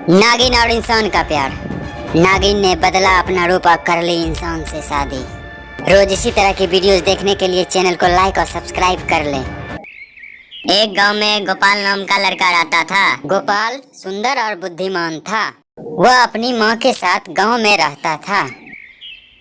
नागिन और इंसान का प्यार। नागिन ने बदला अपना रूप और कर ली इंसान से शादी। रोज इसी तरह की वीडियोस देखने के लिए चैनल को लाइक और सब्सक्राइब कर लें। एक गांव में गोपाल नाम का लड़का रहता था। गोपाल सुंदर और बुद्धिमान था। वह अपनी माँ के साथ गांव में रहता था।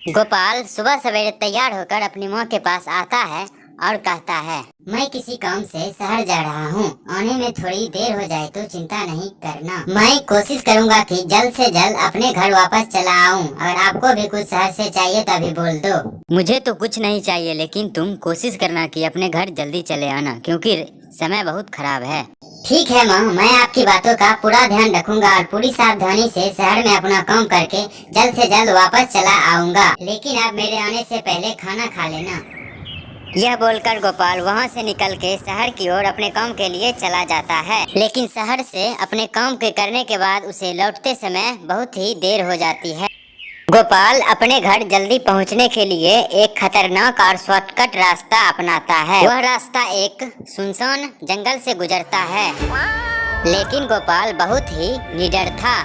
गोपाल सुबह सवेरे तैयार होकर अपनी माँ के पास आता है और कहता है, मैं किसी काम से शहर जा रहा हूँ, आने में थोड़ी देर हो जाए तो चिंता नहीं करना। मैं कोशिश करूँगा कि जल्द से जल्द अपने घर वापस चला आऊँ। अगर आपको भी कुछ शहर से चाहिए तो अभी बोल दो। मुझे तो कुछ नहीं चाहिए, लेकिन तुम कोशिश करना कि अपने घर जल्दी चले आना, क्योंकि समय बहुत खराब है। ठीक है माँ, मैं आपकी बातों का पूरा ध्यान रखूंगा और पूरी सावधानी से शहर में अपना काम करके जल्द से जल्द वापस चला आऊंगा। लेकिन आप मेरे आने से पहले खाना खा लेना। यह बोलकर गोपाल वहां से निकल के शहर की ओर अपने काम के लिए चला जाता है। लेकिन शहर से अपने काम के करने के बाद उसे लौटते समय बहुत ही देर हो जाती है। गोपाल अपने घर जल्दी पहुंचने के लिए एक खतरनाक और शॉर्टकट रास्ता अपनाता है। वह रास्ता एक सुनसान जंगल से गुजरता है, लेकिन गोपाल बहुत ही निडर था।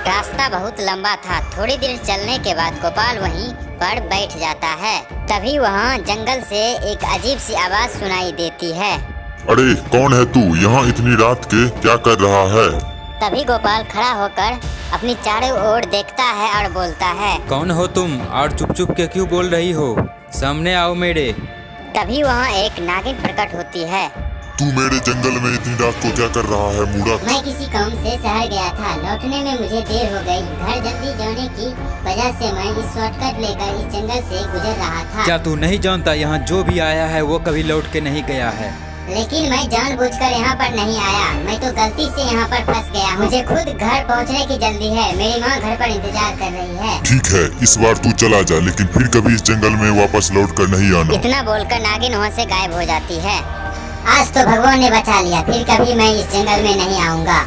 रास्ता बहुत लंबा था। थोड़ी देर चलने के बाद गोपाल वहीं पर बैठ जाता है। तभी वहाँ जंगल से एक अजीब सी आवाज सुनाई देती है। अरे कौन है तू? यहाँ इतनी रात के क्या कर रहा है? तभी गोपाल खड़ा होकर अपनी चारों ओर देखता है और बोलता है, कौन हो तुम और चुप चुप के क्यों बोल रही हो? सामने आओ मेरे। तभी वहाँ एक नागिन प्रकट होती है। तू मेरे जंगल में इतनी रात को क्या कर रहा है मूर्ख? मैं किसी काम से शहर गया था, लौटने में मुझे देर हो गई। घर जल्दी जाने की वजह से मैं इस शॉर्टकट लेकर इस जंगल से गुजर रहा था। क्या तू नहीं जानता यहाँ जो भी आया है वो कभी लौट के नहीं गया है? लेकिन मैं जानबूझकर यहाँ पर नहीं आया, मैं तो गलती से यहाँ पर फंस गया। मुझे खुद घर पहुँचने की जल्दी है। मेरी माँ घर पर इंतजार कर रही है। ठीक है, इस बार तू चला जा, लेकिन फिर कभी इस जंगल में वापस लौट कर नहीं आना। इतना बोलकर नागिन वहाँ से गायब हो जाती है। आज तो भगवान ने बचा लिया, फिर कभी मैं इस जंगल में नहीं आऊँगा।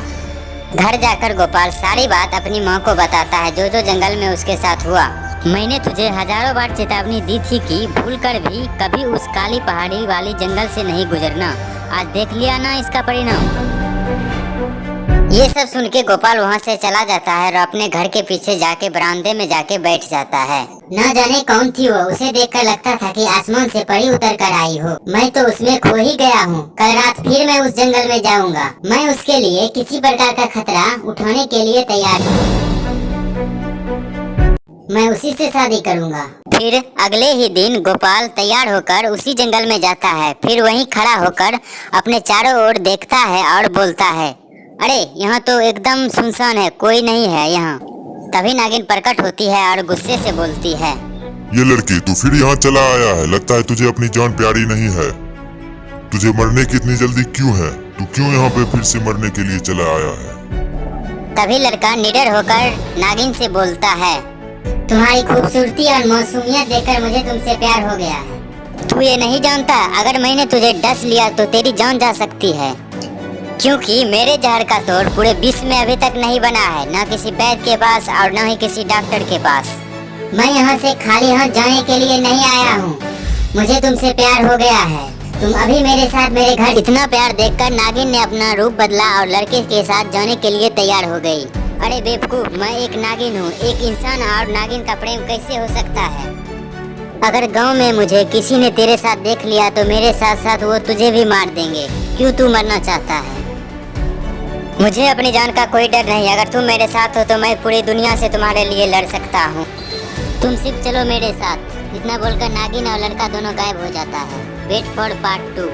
घर जाकर गोपाल सारी बात अपनी माँ को बताता है, जो जो जंगल में उसके साथ हुआ। मैंने तुझे हजारों बार चेतावनी दी थी कि भूलकर भी कभी उस काली पहाड़ी वाली जंगल से नहीं गुजरना। आज देख लिया ना इसका परिणाम। ये सब सुन के गोपाल वहाँ से चला जाता है और अपने घर के पीछे जाके बरामदे में जाके बैठ जाता है। न जाने कौन थी वो, उसे देखकर लगता था कि आसमान से परी उतर कर आई हो। मैं तो उसमें खो ही गया हूँ। कल रात फिर मैं उस जंगल में जाऊँगा। मैं उसके लिए किसी प्रकार का खतरा उठाने के लिए तैयार हूँ। मैं उसी से शादी करूँगा। फिर अगले ही दिन गोपाल तैयार होकर उसी जंगल में जाता है। फिर वहीं खड़ा होकर अपने चारों ओर देखता है और बोलता है, अरे यहाँ तो एकदम सुनसान है, कोई नहीं है यहाँ। तभी नागिन प्रकट होती है और गुस्से से बोलती है, ये लड़की तू फिर यहाँ चला आया है? लगता है तुझे अपनी जान प्यारी नहीं है। तुझे मरने की इतनी जल्दी क्यों है? तू क्यों यहाँ पे फिर से मरने के लिए चला आया है? तभी लड़का निडर होकर नागिन से बोलता है, तुम्हारी खूबसूरती और मासूमियत देखकर मुझे तुमसे प्यार हो गया है। तू ये नहीं जानता, अगर मैंने तुझे डस लिया तो तेरी जान जा सकती है, क्योंकि मेरे जहर का तोड़ पूरे विश्व में अभी तक नहीं बना है, न किसी वैद्य के पास और न ही किसी डॉक्टर के पास। मैं यहाँ से खाली हाथ जाने के लिए नहीं आया हूँ। मुझे तुमसे प्यार हो गया है। तुम अभी मेरे साथ मेरे घर। इतना प्यार देखकर नागिन ने अपना रूप बदला और लड़के के साथ जाने के लिए तैयार हो गई। अरे बेवकूफ, मैं एक नागिन हूँ। एक इंसान और नागिन का प्रेम कैसे हो सकता है? अगर गांव में मुझे किसी ने तेरे साथ देख लिया तो मेरे साथ साथ वो तुझे भी मार देंगे। क्यों तू मरना चाहता है? मुझे अपनी जान का कोई डर नहीं। अगर तुम मेरे साथ हो तो मैं पूरी दुनिया से तुम्हारे लिए लड़ सकता हूँ। तुम सिर्फ चलो मेरे साथ। इतना बोलकर नागिन और लड़का दोनों गायब हो जाता है। Wait for part 2।